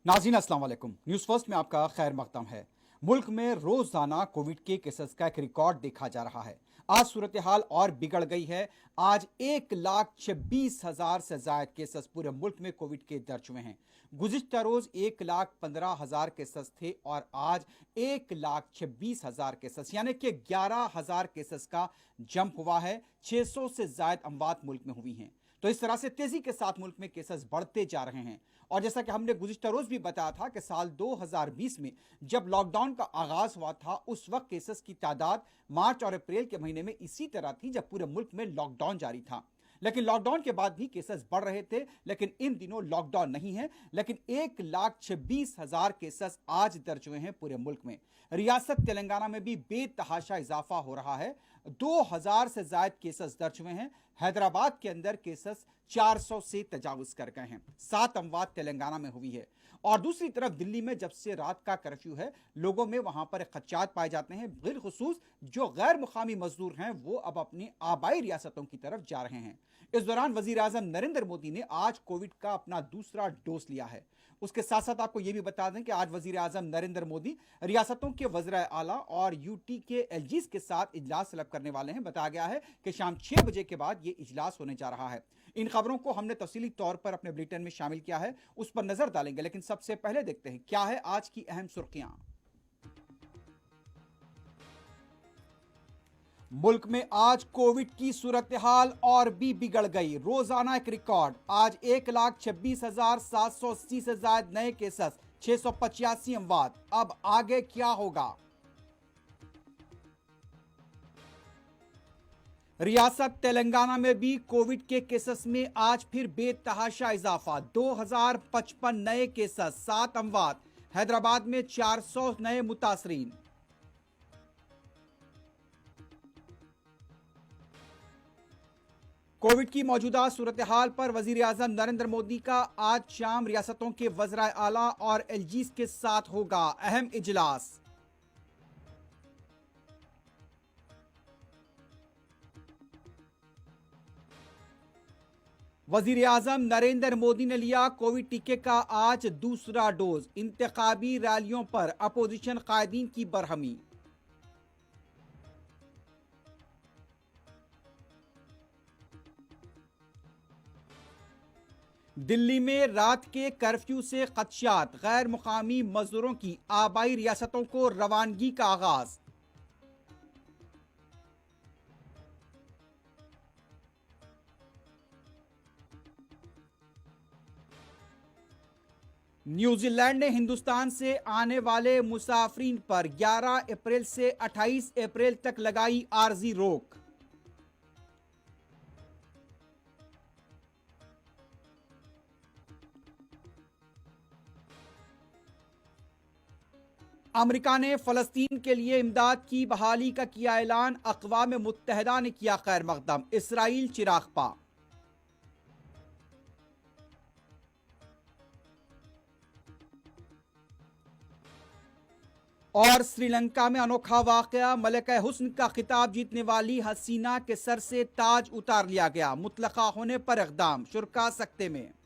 नाज़रीन अस्सलाम वालेकुम। न्यूज़ फर्स्ट में आपका खैर मकदम है। मुल्क में रोजाना कोविड के केसेस का एक रिकॉर्ड देखा जा रहा है। आज सूरत हाल और बिगड़ गई है। आज 1,26,000 से ज्यादा केसेस पूरे मुल्क में कोविड के दर्ज हुए हैं। गुज़िश्ता रोज 1,15,000 केसेस थे और आज 1,26,000 केसेस यानी कि 11,000 केसेस का जंप हुआ है। 600 से ज्यादा अमवात मुल्क में हुई हैं। तो इस तरह से तेजी के साथ मुल्क में केसेस बढ़ते जा रहे हैं। और जैसा कि हमने गुज़िश्ता रोज भी बताया था कि साल 2020 में जब लॉकडाउन का आगाज हुआ था, उस वक्त केसेस की तादाद मार्च और अप्रैल के महीने में इसी तरह थी जब पूरे मुल्क में लॉकडाउन जारी था। लेकिन लॉकडाउन के बाद भी केसेस बढ़ रहे थे। लेकिन इन दिनों लॉकडाउन नहीं है, लेकिन 1,26,000 केसेस आज दर्ज हुए हैं पूरे मुल्क में। रियासत तेलंगाना में भी बेतहाशा इजाफा हो रहा है। 2,000 से ज्यादा केसेस दर्ज हुए हैं। हैदराबाद के अंदर केसेस 400 से तजावुज कर गए हैं। 7 अमवात तेलंगाना में हुई है। और दूसरी तरफ दिल्ली में जब से रात का कर्फ्यू है, लोगों में वहां पर खदशात पाए जाते हैं। बिलखुसूस जो गैर मुकामी मजदूर हैं वो अब अपनी आबाई रियासतों की तरफ जा रहे हैं। इस दौरान वजीर आजम नरेंद्र मोदी ने आज कोविड का अपना दूसरा डोज लिया है। उसके साथ साथ आपको यह भी बता दें कि आज वजीर आजम नरेंद्र मोदी रियासतों के वज़ीर आला और यूटी के एलजीज के साथ इजलास तलब करने वाले हैं। बताया गया है कि शाम 6 बजे के बाद यह इजलास होने जा रहा है। इन खबरों को हमने तफसीली तौर पर अपने बुलेटिन में शामिल किया है, उस पर नजर डालेंगे। लेकिन सबसे पहले देखते हैं क्या है आज की अहम सुर्खियां। मुल्क में आज कोविड की सूरत हाल और भी बिगड़ गई। रोजाना एक रिकॉर्ड। आज 1,26,780 से ज्यादा नए केसेस, 685 अमवात। अब आगे क्या होगा? रियासत तेलंगाना में भी कोविड के केसेस में आज फिर बेतहाशा इजाफा। 2,055 नए केसेस, 7 अमवात। हैदराबाद में 400 नए मुतासरीन। कोविड की मौजूदा सूरत हाल पर वजीर आजम नरेंद्र मोदी का आज शाम रियासतों के वज़राए आला और एलजीज के साथ होगा अहम इजलास। वजीर आजम नरेंद्र मोदी ने लिया कोविड टीके का आज दूसरा डोज। इंतखाबी रैलियों पर अपोजिशन कायदीन की बरहमी। दिल्ली में रात के कर्फ्यू से खदशात। गैर मुकामी मजदूरों की आबाई रियासतों को रवानगी का आगाज। न्यूजीलैंड ने हिंदुस्तान से आने वाले मुसाफिरीन पर 11 अप्रैल से 28 अप्रैल तक लगाई आर्जी रोक। अमेरिका ने फलस्तीन के लिए इमदाद की बहाली का किया ऐलान। अक़वाम मुत्तहिदा ने किया खैर मकदम। इसराइल चिराग पा। और श्रीलंका में अनोखा वाकया। मलिका हुस्न का खिताब जीतने वाली हसीना के सर से ताज उतार लिया गया। मुतलका होने पर इक़दाम। शुरा सख्ते में।